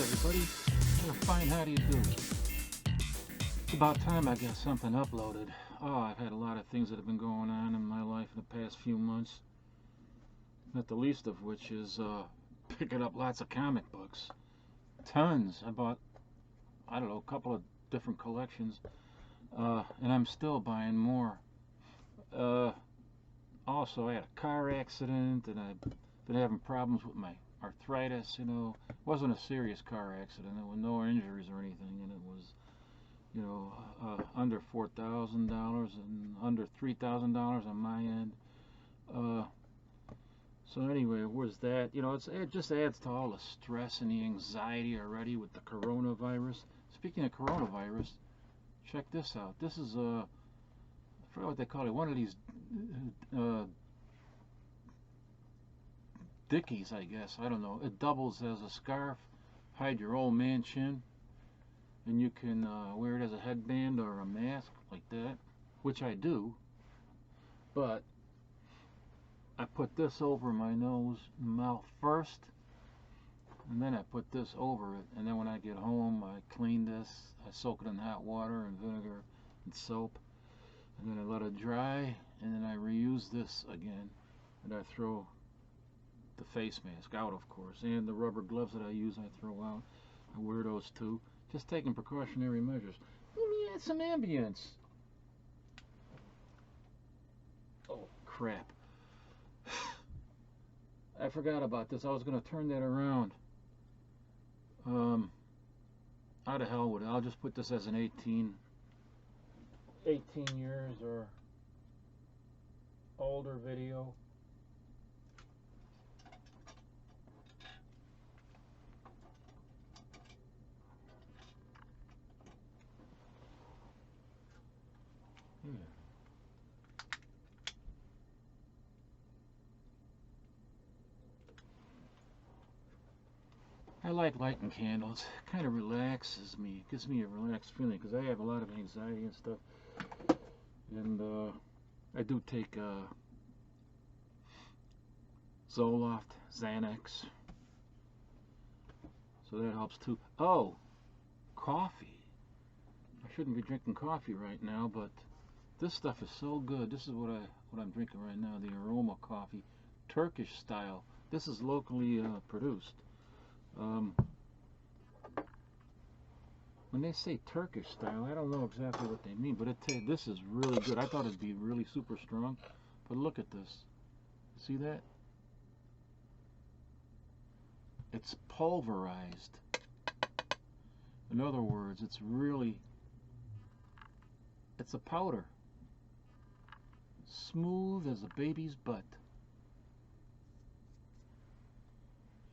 everybody? What a fine how do you do? It's about time I got something uploaded. Oh, I've had a lot of things that have been going on in my life in the past few months. Not the least of which is picking up lots of comic books. Tons. I bought, I don't know, a couple of different collections. And I'm still buying more. Also, I had a car accident and I've been having problems with my arthritis, you know. It wasn't a serious car accident. There were no injuries or anything, and it was, you know, under $4,000 and under $3,000 on my end. So anyway, where's that? You know, it just adds to all the stress and the anxiety already with the coronavirus. Speaking of coronavirus, check this out. This is I forgot what they call it. One of these dickies, I guess. I don't know. It doubles as a scarf, hide your old man chin, and you can wear it as a headband or a mask like that, which I do. But I put this over my nose and mouth first, and then I put this over it, and then when I get home I clean this. I soak it in hot water and vinegar and soap, and then I let it dry, and then I reuse this again, and I throw the face mask out, of course, and the rubber gloves that I use I throw out. I wear those too, just taking precautionary measures. Let me add some ambience. Oh crap, I forgot about this. I was going to turn that around. How the hell with it? I'll just put this as an 18 years or older video. I like lighting candles. It kind of relaxes me. It gives me a relaxed feeling because I have a lot of anxiety and stuff. And I do take Zoloft, Xanax. So that helps too. Oh, coffee. I shouldn't be drinking coffee right now, but this stuff is so good. This is what I'm drinking right now, the aroma coffee, Turkish style. This is locally produced. When they say Turkish style, I don't know exactly what they mean, but this is really good. I thought it'd be really super strong, but look at this. See that? It's pulverized. In other words, it's a powder. Smooth as a baby's butt.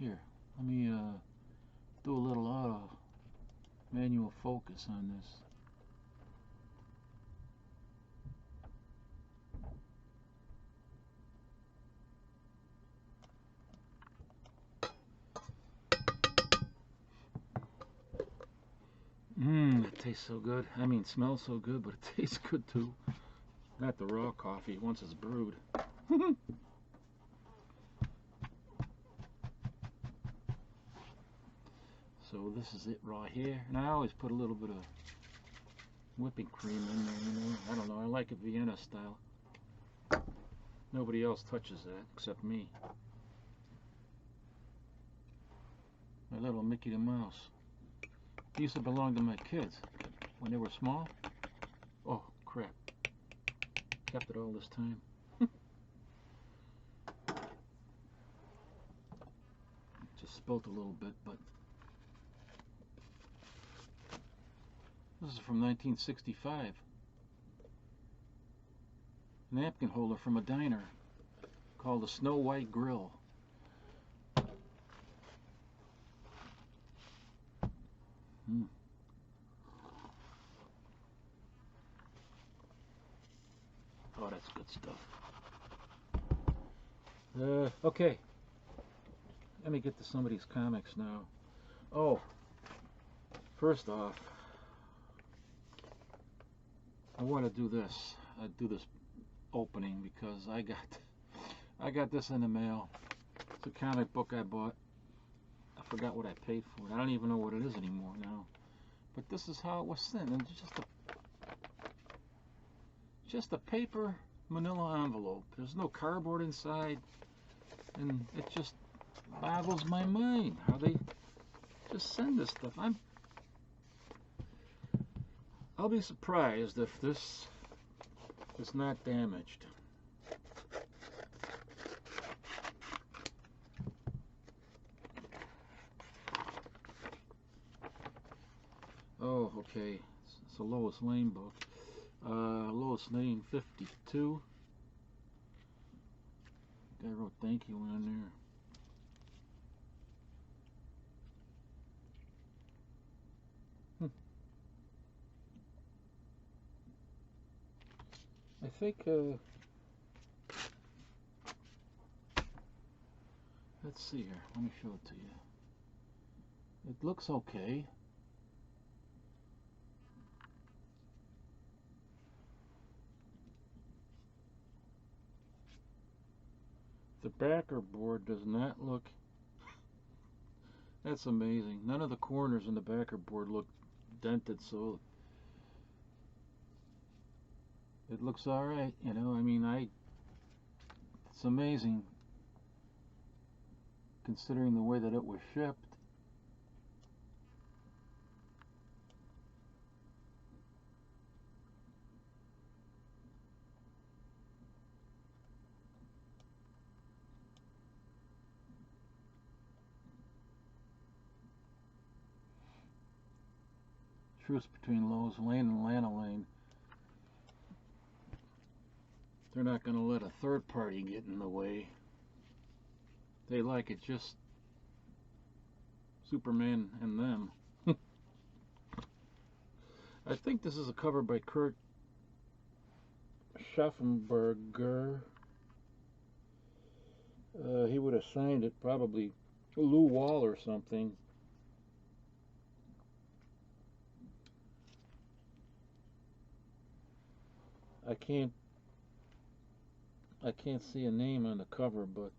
Here, let me do a little auto manual focus on this. It tastes so good. I mean, smells so good, but it tastes good too. Not the raw coffee once it's brewed. So this is it right here, and I always put a little bit of whipping cream in there, you know. I don't know, I like it Vienna style. Nobody else touches that except me. My little Mickey the Mouse. He used to belong to my kids when they were small. Oh crap, kept it all this time. Just spilt a little bit, but this is from 1965. A napkin holder from a diner called the Snow White Grill. Oh, that's good stuff. Okay. Let me get to some of these comics now. Oh, first off, I want to do this. I do this opening because I got this in the mail. It's a comic book I bought forgot what I paid for it. I don't even know what it is anymore now. But this is how it was sent. And it's just a paper manila envelope. There's no cardboard inside. And it just boggles my mind how they just send this stuff. I'll be surprised if this is not damaged. Oh, okay. It's a Lois Lane book. Lois Lane 52. Guy wrote thank you on there. I think, let's see here. Let me show it to you. It looks okay. The backer board does not look, that's amazing. None of the corners in the backer board look dented, so it looks alright, you know. I mean, it's amazing considering the way that it was shipped. Truce between Lois Lane and Lana Lane. They're not going to let a third party get in the way. They like it just Superman and them. I think this is a cover by Kurt Schaffenberger. He would have signed it, probably Lou Wall or something. I can't see a name on the cover, but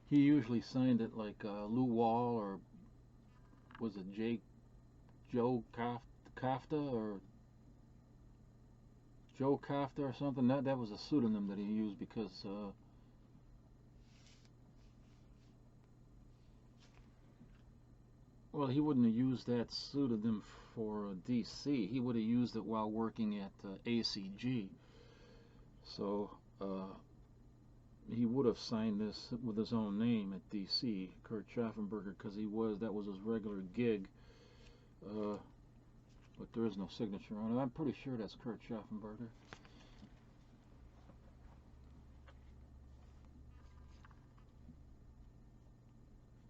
he usually signed it like Lou Wall, or was it Joe Kafta or Joe Kafta or something. That was a pseudonym that he used because well, he wouldn't have used that pseudonym for DC. He would have used it while working at ACG. So he would have signed this with his own name at DC, Kurt Schaffenberger, because that was his regular gig. But there is no signature on it. I'm pretty sure that's Kurt Schaffenberger.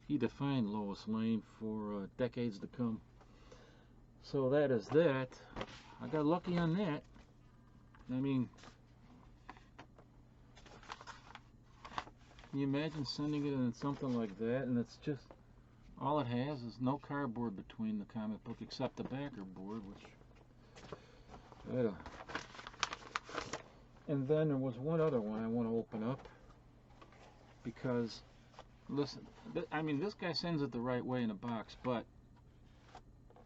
He defined Lois Lane for decades to come. So that is that. I got lucky on that. I mean, can you imagine sending it in something like that, and it's just, all it has is no cardboard between the comic book except the backer board, which, and then there was one other one I want to open up, because, listen, I mean, this guy sends it the right way in a box, but,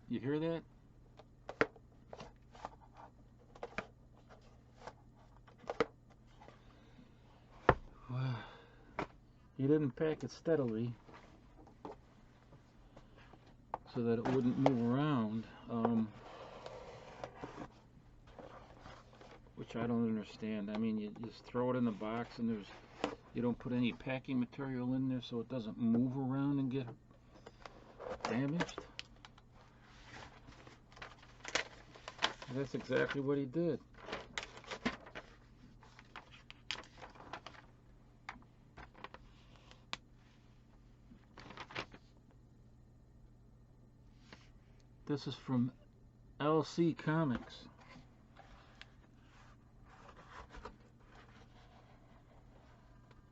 you hear that? He didn't pack it steadily so that it wouldn't move around, which I don't understand. I mean, you just throw it in the box, and you don't put any packing material in there so it doesn't move around and get damaged. That's exactly what he did. This is from LC Comics.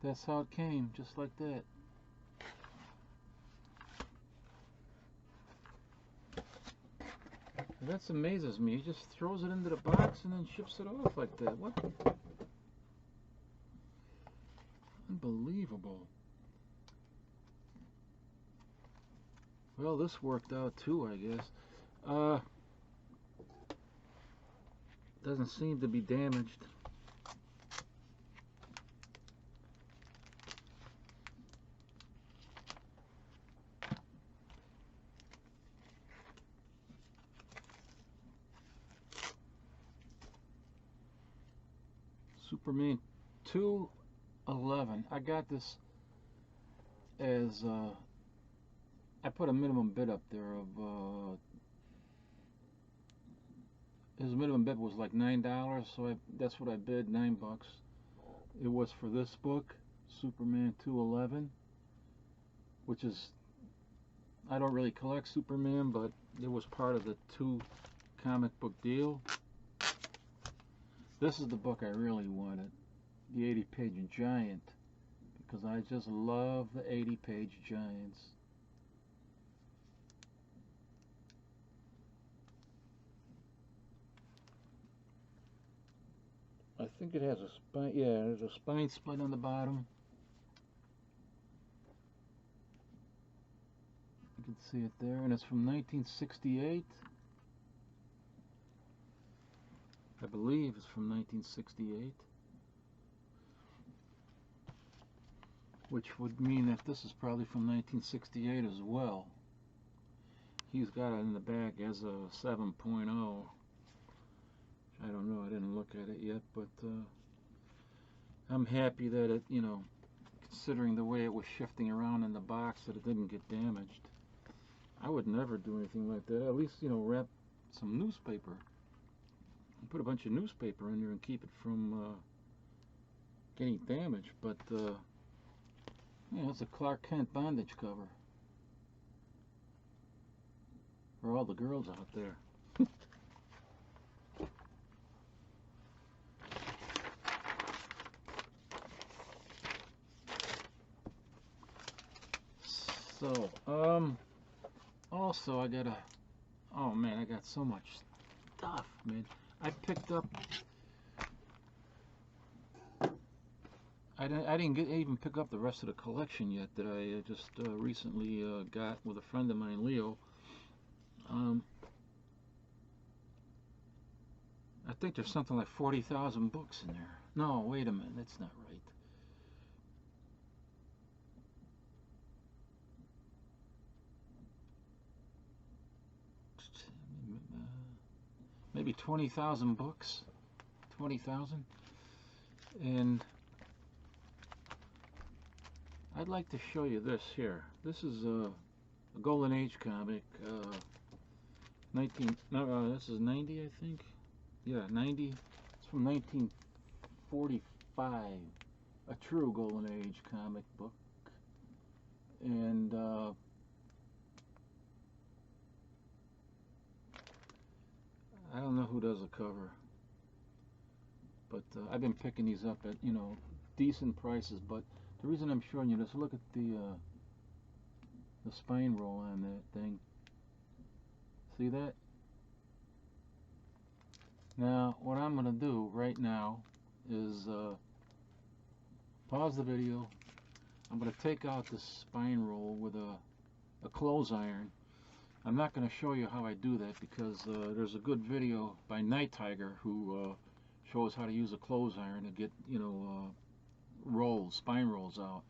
That's how it came, just like that. That amazes me. He just throws it into the box and then ships it off like that. What? Unbelievable. Well, this worked out too, I guess. Doesn't seem to be damaged. Superman 211. I got this as I put a minimum bid up there of his minimum bid was like $9, so that's what I bid, $9. It was for this book, Superman 211, which is, I don't really collect Superman, but it was part of the 2 comic book deal. This is the book I really wanted, the 80-page giant, because I just love the 80-page giants. I think it has a spine, yeah, there's a spine split on the bottom. You can see it there, and it's from 1968. I believe it's from 1968. Which would mean that this is probably from 1968 as well. He's got it in the back as a 7.0. I don't know, I didn't look at it yet, but I'm happy that it, you know, considering the way it was shifting around in the box, that it didn't get damaged. I would never do anything like that. At least, you know, wrap some newspaper. Put a bunch of newspaper in there and keep it from getting damaged. But, you know, it's a Clark Kent bondage cover. For all the girls out there. So, also I got a, oh man, I got so much stuff, man. I picked up, I didn't even pick up the rest of the collection yet that I just recently got with a friend of mine, Leo. I think there's something like 40,000 books in there. No, wait a minute, that's not right. Maybe 20,000 books, 20,000, and I'd like to show you this here. This is a Golden Age comic, this is 90, I think. Yeah, 90. It's from 1945, a true Golden Age comic book, and I don't know who does the cover, but I've been picking these up at, you know, decent prices. But the reason I'm showing you this, look at the spine roll on that thing. See that? Now, what I'm going to do right now is pause the video. I'm going to take out this spine roll with a clothes iron. I'm not going to show you how I do that because there's a good video by Night Tiger who shows how to use a clothes iron to get, you know, spine rolls out.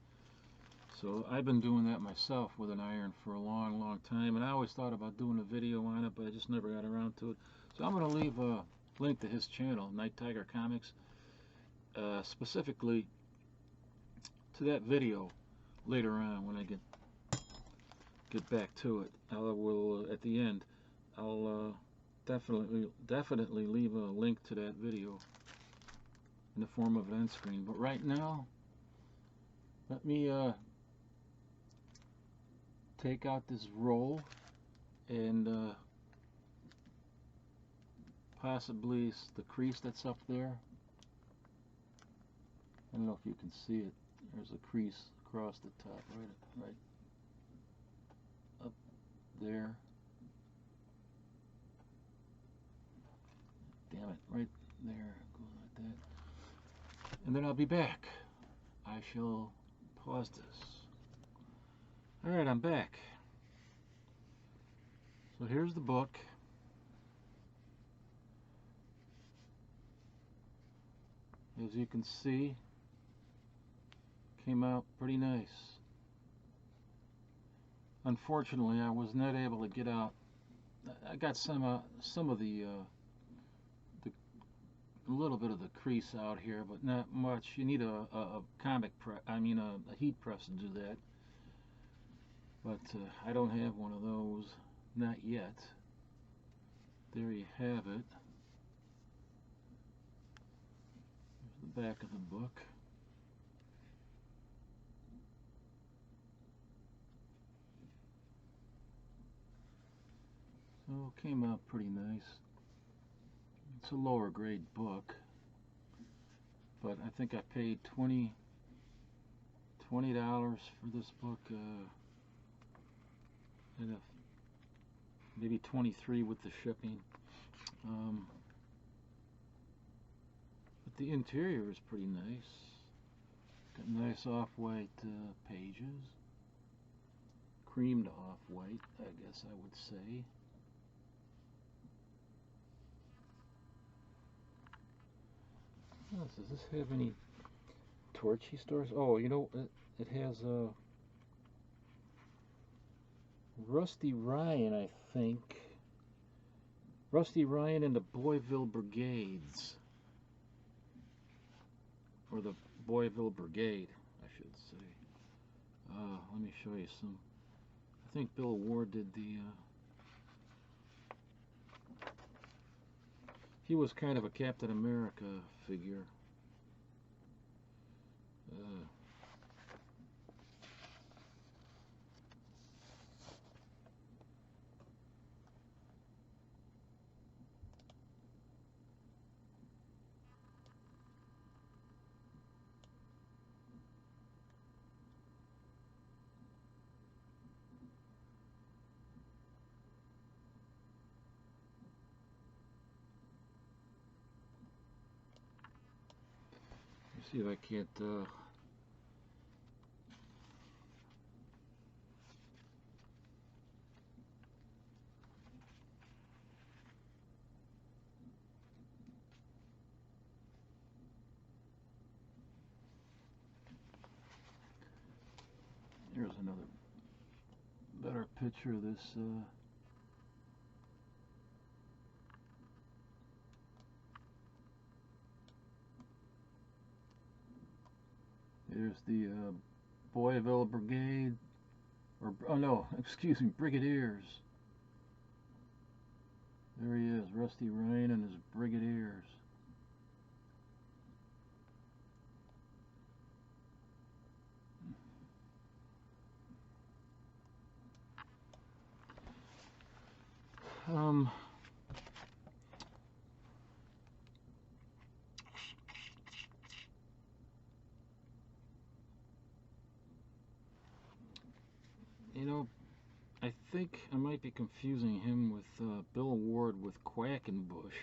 So I've been doing that myself with an iron for a long time, and I always thought about doing a video on it, but I just never got around to it. So I'm going to leave a link to his channel, Night Tiger Comics, specifically to that video later on when I get back to it. I will at the end. I'll definitely leave a link to that video in the form of an end screen. But right now, let me take out this roll and possibly the crease that's up there. I don't know if you can see it. There's a crease across the top, right up there. Damn it, right there, go like that. And then I'll be back. I shall pause this. Alright, I'm back. So here's the book. As you can see, came out pretty nice. Unfortunately, I was not able to get out. I got some of the a little bit of the crease out here, but not much. You need a comic press. I mean a heat press to do that. But I don't have one of those, not yet. There you have it. Here's the back of the book. So it came out pretty nice. It's a lower grade book, but I think I paid $20 for this book, and maybe 23 with the shipping. But the interior is pretty nice. Got nice off-white pages, creamed off-white, I guess I would say. Oh, does this have any Torchy stores? Oh, you know, it has Rusty Ryan, I think. Rusty Ryan and the Boyville Brigades. Or the Boyville Brigade, I should say. Let me show you some. I think Bill Ward did the... he was kind of a Captain America figure. See if I can't here's another better picture of this here's the Boyville Brigade, or oh no, excuse me, Brigadiers. There he is, Rusty Ryan and his Brigadiers. You know, I think I might be confusing him with Bill Ward with Quackenbush.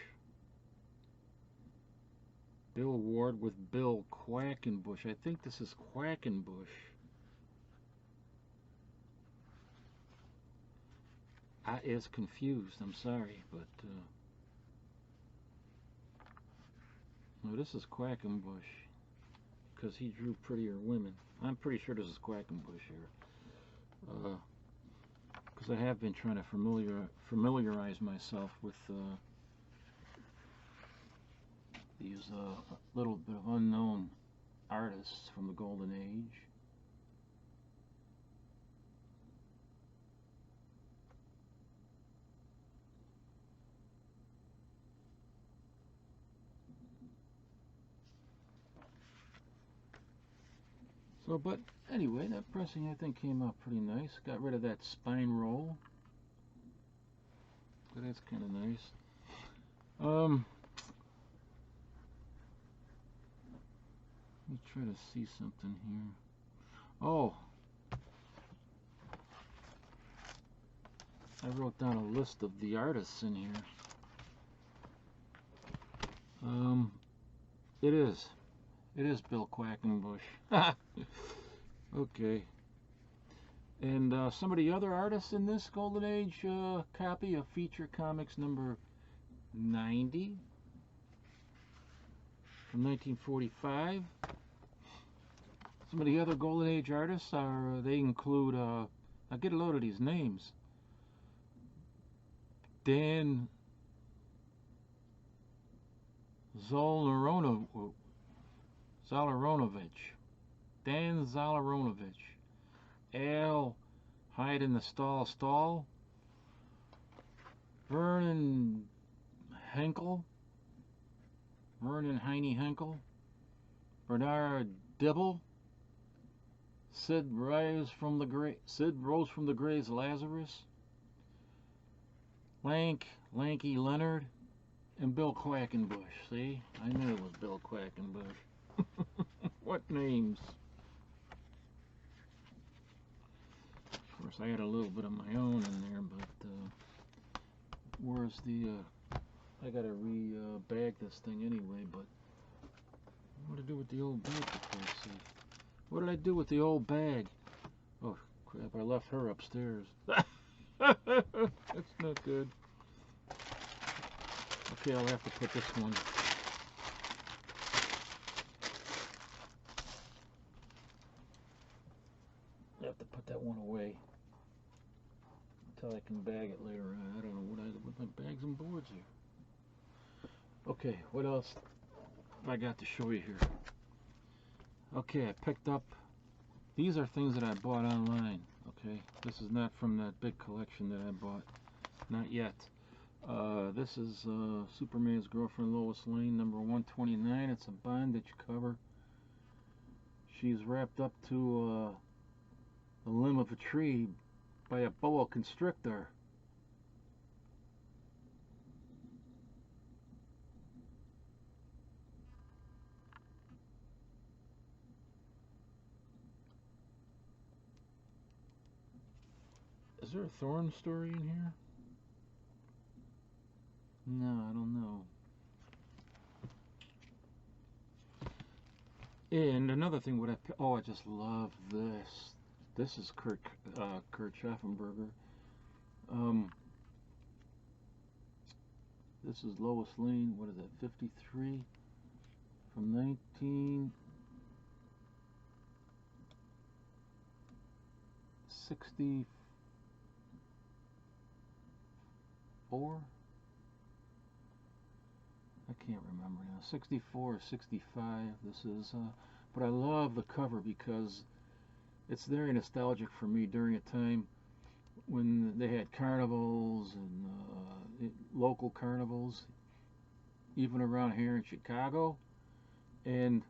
Bill Ward with Bill Quackenbush. I think this is Quackenbush. I is confused, I'm sorry, but no, this is Quackenbush, because he drew prettier women. I'm pretty sure this is Quackenbush here, because I have been trying to familiarize myself with these little bit of unknown artists from the Golden Age. So, but anyway, that pressing I think came out pretty nice. Got rid of that spine roll. So that's kind of nice. Let me try to see something here. Oh, I wrote down a list of the artists in here. It is Bill Quackenbush. Okay. And some of the other artists in this Golden Age copy of Feature Comics number 90 from 1945. Some of the other Golden Age artists are, they include, I get a load of these names. Dan Zolaronovich. Dan Zolaronovich. Al Hide in the Stall. Vernon Henkel. Vernon Heine Henkel. Bernard Dibble. Sid Rose from the Graves Lazarus. Lanky Leonard. And Bill Quackenbush. See? I knew it was Bill Quackenbush. What names? Of course, I had a little bit of my own in there, but where's the... I gotta re-bag this thing anyway, but... What did I do with the old bag, for Christ's sake? What did I do with the old bag? Oh, crap, I left her upstairs. That's not good. Okay, I'll have to put this one. I have to put that one away until I can bag it later on. I don't know what I did with my bags and boards here. Okay, what else have I got to show you here? Okay, I picked up, these are things that I bought online, okay? This is not from that big collection that I bought, not yet. This is Superman's Girlfriend Lois Lane, number 129. It's a bondage cover. She's wrapped up to the limb of a tree by a boa constrictor. Is there a Thorn story in here? No, I don't know. And another thing, I just love this. This is Kurt Schaffenberger. This is Lois Lane. What is that? 53 from 1964. I can't remember now. 64 or 65. This is, but I love the cover because it's very nostalgic for me during a time when they had carnivals and local carnivals, even around here in Chicago, and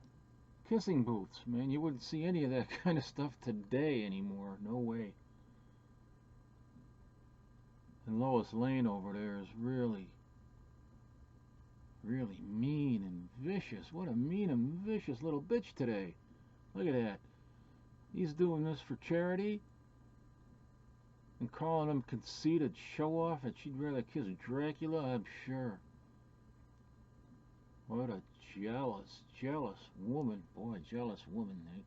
kissing booths. Man, you wouldn't see any of that kind of stuff today anymore. No way. And Lois Lane over there is really mean and vicious. What a mean and vicious little bitch today. Look at that. He's doing this for charity and calling him conceited show-off, and she'd rather kiss Dracula, I'm sure. What a jealous woman. Boy, jealous woman. They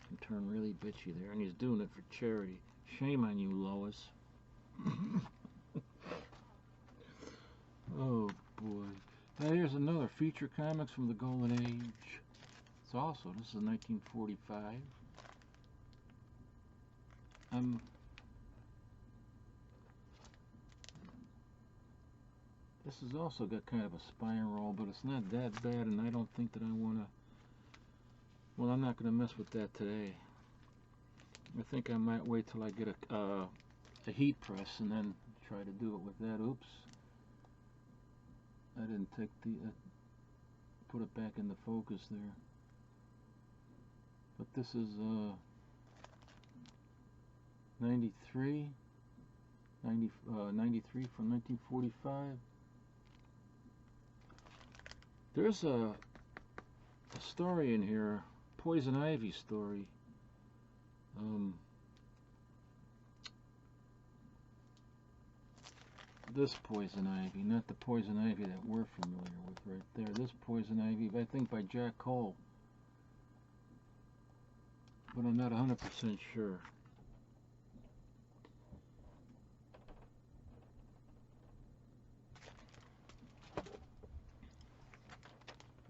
can turn really bitchy there, and he's doing it for charity. Shame on you, Lois. Oh, boy. Now here's another Feature Comics from the Golden Age. It's also, this is 1945. This has also got kind of a spine roll, but it's not that bad, and I don't think that I want to... Well, I'm not going to mess with that today. I think I might wait till I get a heat press and then try to do it with that. Oops. I didn't take the... put it back into focus there. But this is 93 from 1945. There's a story in here, Poison Ivy story. This Poison Ivy, not the Poison Ivy that we're familiar with right there. This Poison Ivy, I think by Jack Cole. But I'm not 100% sure.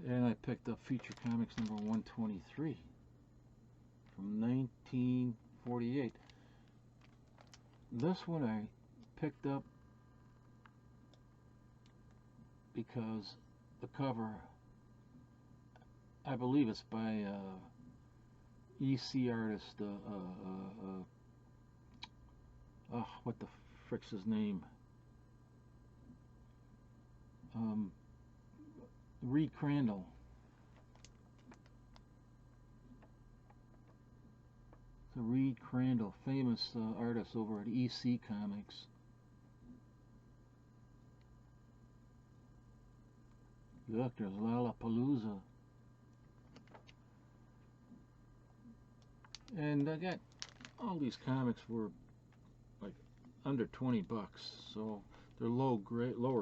And I picked up Feature Comics number 123 from 1948. This one I picked up because the cover, I believe it's by EC artist, what the frick's his name? Reed Crandall. The Reed Crandall, famous artist over at EC Comics. Look, there's Lollapalooza. And I got all these comics were like under 20 bucks, so they're lower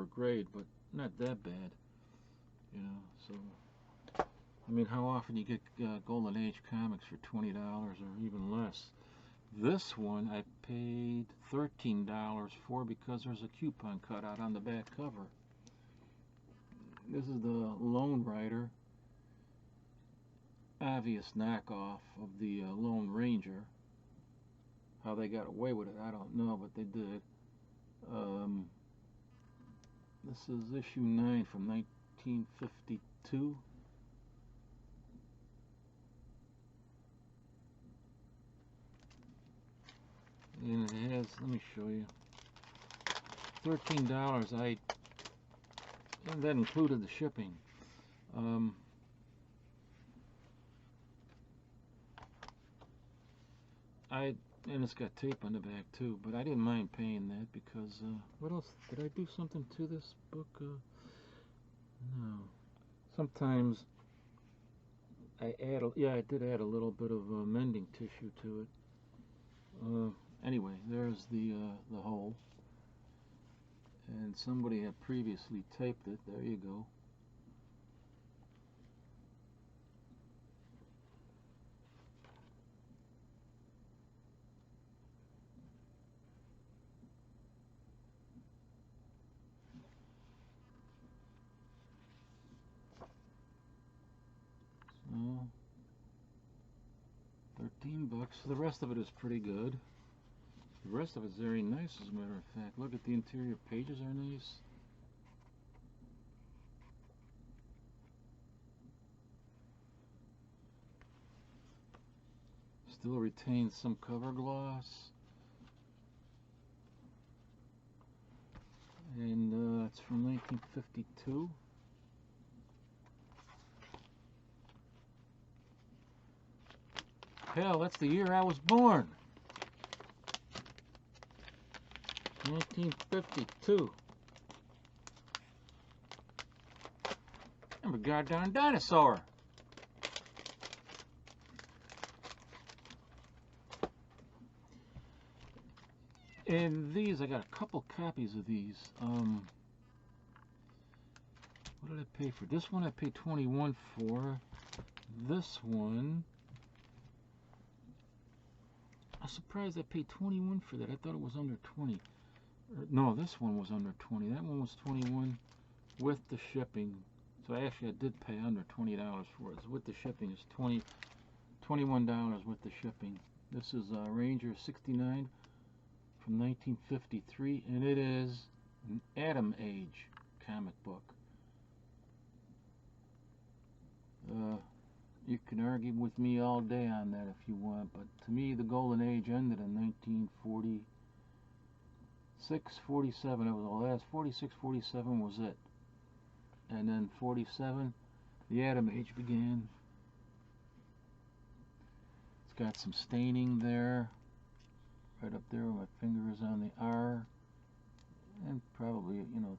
grade, but not that bad, you know. So I mean, how often you get Golden Age comics for $20 or even less? This one I paid $13 for because there's a coupon cutout on the back cover. This is the Lone Rider, obvious knockoff of the Lone Ranger. How they got away with it, I don't know, but they did. This is issue 9 from 1952. And it has, let me show you, $13. And that included the shipping. And it's got tape on the back too, but I didn't mind paying that because, what else? Did I do something to this book? No. Sometimes I add, I did add a little bit of mending tissue to it. Anyway, there's the hole. And somebody had previously taped it. There you go. So, 13 bucks. The rest of it is pretty good. The rest of it's very nice, as a matter of fact. Look at the interior pages are nice. Still retains some cover gloss. And it's from 1952. Hell, that's the year I was born. 1952. I'm a goddamn dinosaur. And these, I got a couple copies of these. What did I pay for? This one I paid $21 for. This one, I'm surprised I paid $21 for that. I thought it was under 20. No, this one was under 20. That one was 21 with the shipping. So actually I did pay under $20 for it. So with the shipping it's $21 with the shipping. This is Ranger 69 from 1953, and it is an Atom Age comic book. You can argue with me all day on that if you want, but to me the Golden Age ended in 1946, 47. It was the last. 46, 47 was it. And then 47, the Atom Age began. It's got some staining there, right up there where my finger is on the R, and probably, you know,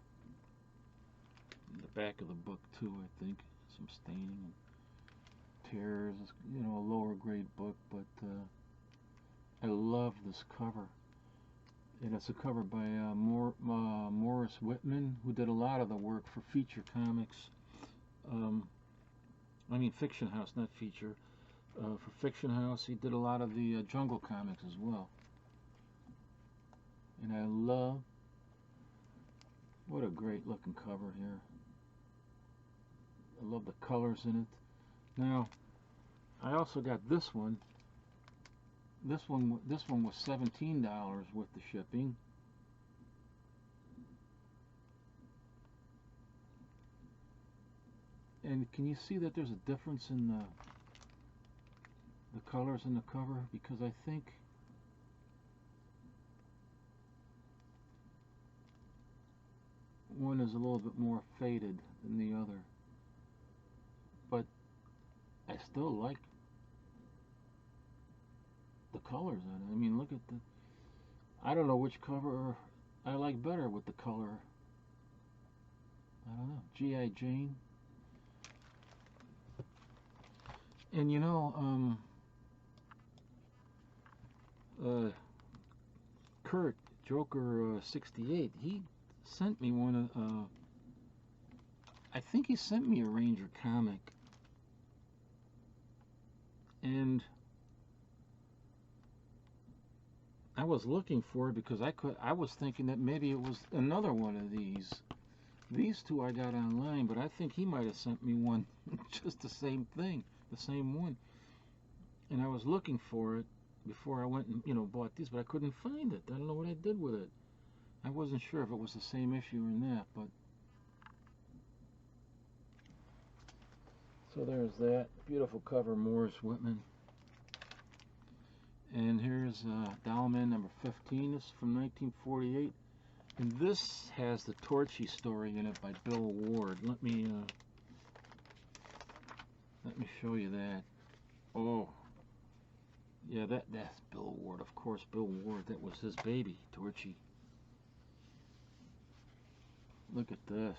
in the back of the book too, I think. Some staining and tears. It's, you know, a lower grade book, but I love this cover. And it's a cover by Morris Whitman, who did a lot of the work for Feature Comics. I mean Fiction House, not Feature. For Fiction House, he did a lot of the Jungle comics as well. And I love, what a great looking cover here. I love the colors in it. Now, I also got this one. This one was $17 with the shipping. And can you see that there's a difference in the colors in the cover? Because I think one is a little bit more faded than the other. But I still like the colors on it. I mean, look at the... I don't know which cover I like better with the color. I don't know. G.I. Jane. And you know, Kurt, Joker 68, he sent me one of, I think he sent me a Ranger comic. And I was looking for it because I was thinking that maybe it was another one of these. These two I got online, but I think he might have sent me one, just the same thing, the same one. And I was looking for it before I went and, you know, bought these, but I couldn't find it. I don't know what I did with it. I wasn't sure if it was the same issue or not, but... So there's that. Beautiful cover, Morris Whitman. And here's Dollman number 15. This is from 1948. And this has the Torchy story in it by Bill Ward. Let me show you that. Oh, yeah, that's Bill Ward, of course. Bill Ward, that was his baby, Torchy. Look at this.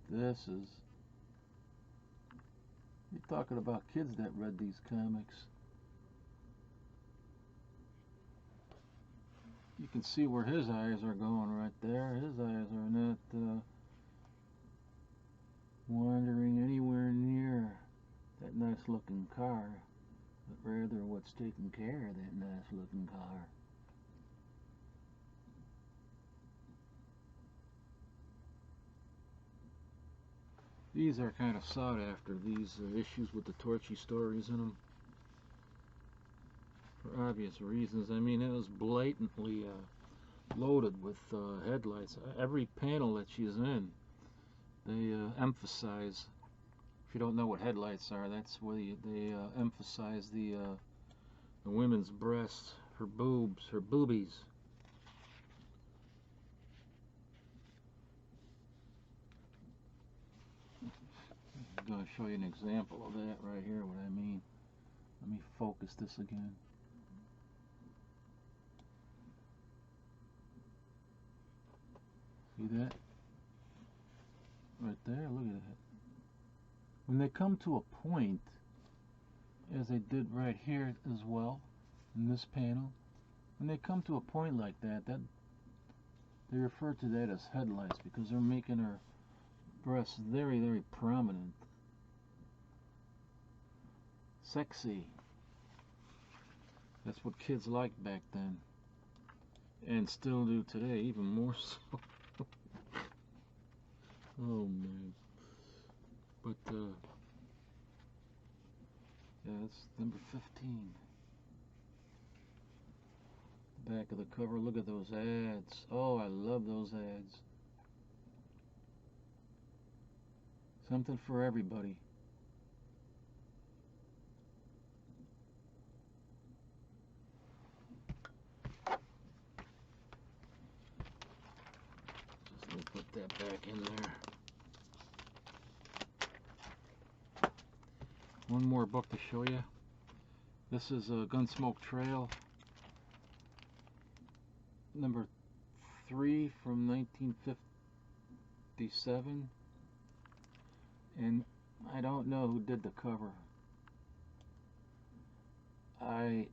This is... You're talking about kids that read these comics. You can see where his eyes are going right there. His eyes are not wandering anywhere near that nice looking car, but rather what's taking care of that nice looking car. These are kind of sought after, these issues with the Torchy stories in them, for obvious reasons. I mean, it was blatantly loaded with headlights. Every panel that she's in, they emphasize, if you don't know what headlights are, that's where they emphasize the women's breasts, her boobs, her boobies. I'm going to show you an example of that right here, what I mean. Let me focus this again. See that? Right there, look at that. When they come to a point, as they did right here as well, in this panel, when they come to a point like that, they refer to that as headlights because they're making her breasts very, very prominent. Sexy. That's what kids liked back then. And still do today, even more so. Oh man. But yeah, that's number 15. Back of the cover, look at those ads. Oh, I love those ads. Something for everybody. Just let me put that back in there. One more book to show you. This is a Gunsmoke Trail, number 3 from 1957. And I don't know who did the cover. I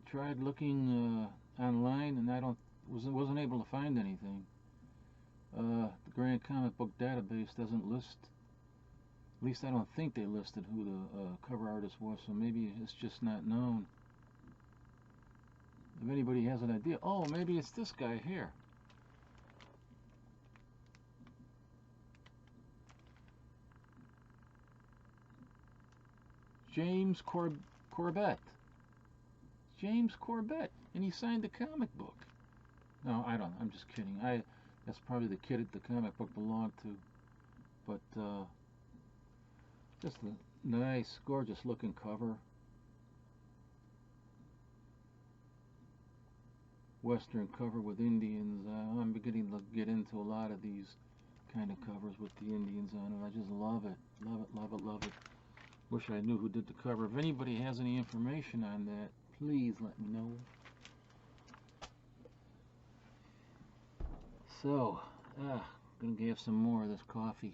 tried looking online and I wasn't able to find anything. The Grand Comic Book Database doesn't list, at least I don't think they listed who the cover artist was, so maybe it's just not known. If anybody has an idea, oh, maybe it's this guy here. James Corbett. James Corbett, and he signed the comic book. No, I don't. I'm just kidding. That's probably the kid that the comic book belonged to. But just a nice, gorgeous looking cover. Western cover with Indians. I'm beginning to get into a lot of these kind of covers with the Indians on it. I just love it. Love it, love it, love it. Wish I knew who did the cover. If anybody has any information on that, please let me know. So, gonna have some more of this coffee.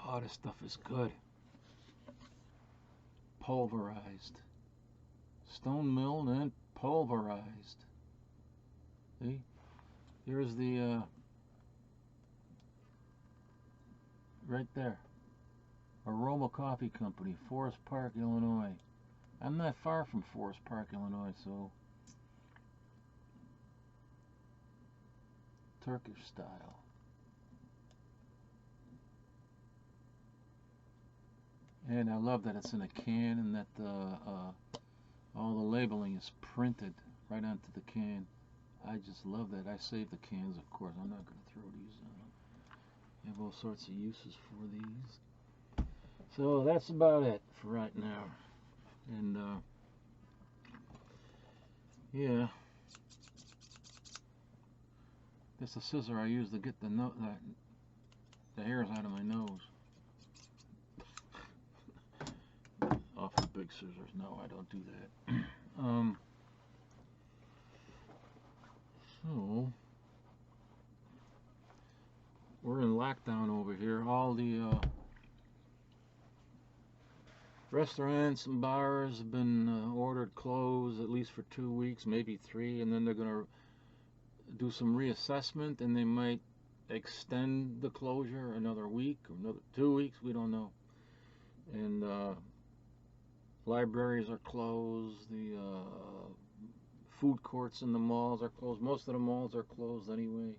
Oh, this stuff is good. Pulverized. Stone milled and pulverized. See? Here's the, right there. Aroma Coffee Company, Forest Park, Illinois. I'm not far from Forest Park, Illinois, so Turkish style. And I love that it's in a can and that all the labeling is printed right onto the can. I just love that. I save the cans, of course. I'm not going to throw these out. I have all sorts of uses for these. So that's about it for right now. And yeah, this is a scissor I use to get the hairs out of my nose. Off the big scissors. No, I don't do that. So we're in lockdown over here. All the restaurants and bars have been ordered closed at least for 2 weeks, maybe 3, and then they're going to do some reassessment, and they might extend the closure another week or another 2 weeks. We don't know. And libraries are closed. The food courts in the malls are closed. Most of the malls are closed anyway.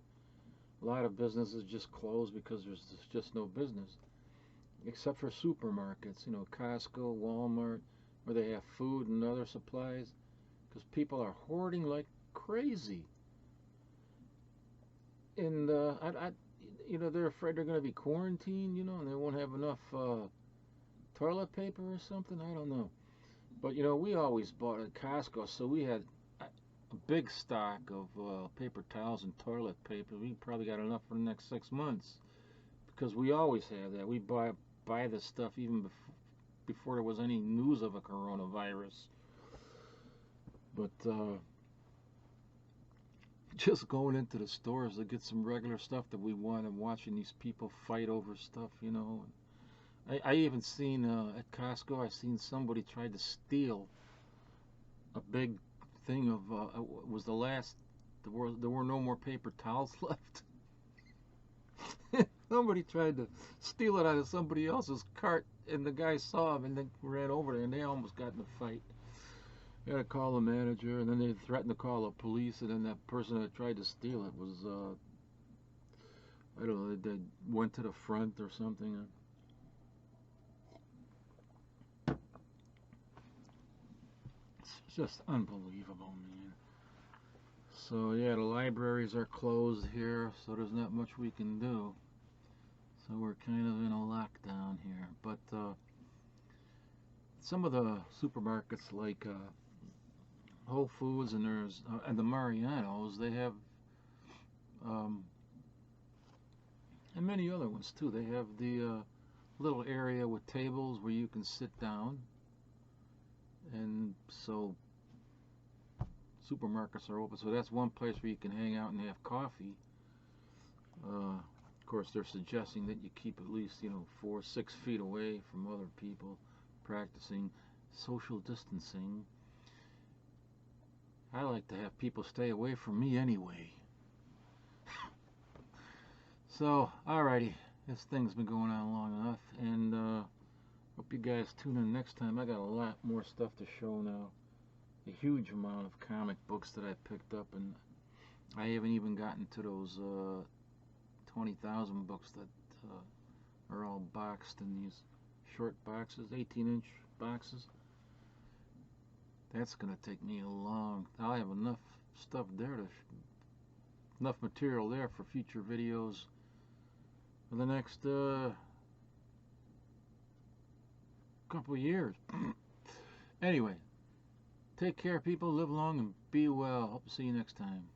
A lot of businesses just closed because there's just no business. Except for supermarkets, you know, Costco, Walmart, where they have food and other supplies. Because people are hoarding like crazy. And, you know, they're afraid they're going to be quarantined, you know, and they won't have enough toilet paper or something. I don't know. But, you know, we always bought at Costco, so we had a big stock of paper towels and toilet paper. We probably got enough for the next 6 months, because we always have that. We buy this stuff even before there was any news of a coronavirus. But just going into the stores to get some regular stuff that we want, and watching these people fight over stuff, you know. I even seen at Costco, I seen somebody tried to steal a big thing of was the last. There were no more paper towels left. Somebody tried to steal it out of somebody else's cart, and the guy saw him and then ran over there, and they almost got in a fight. They had to call the manager, and then they threatened to call the police, and then that person that tried to steal it was I don't know, they went to the front or something. It's just unbelievable, man. So yeah, the libraries are closed here, so there's not much we can do. So we're kind of in a lockdown here. But some of the supermarkets like Whole Foods and there's and the Mariano's, they have and many other ones too. They have the little area with tables where you can sit down, and so supermarkets are open. So that's one place where you can hang out and have coffee. Of course, they're suggesting that you keep at least 4-6 feet away from other people, practicing social distancing. I like to have people stay away from me anyway. So, alrighty, this thing's been going on long enough, and hope you guys tune in next time. I got a lot more stuff to show now. A huge amount of comic books that I picked up, and I haven't even gotten to those 20,000 books that are all boxed in these short boxes, 18-inch boxes. That's gonna take me a long. I'll have enough stuff there to enough material there for future videos for the next couple of years. Anyway, take care, people. Live long and be well. Hope to see you next time.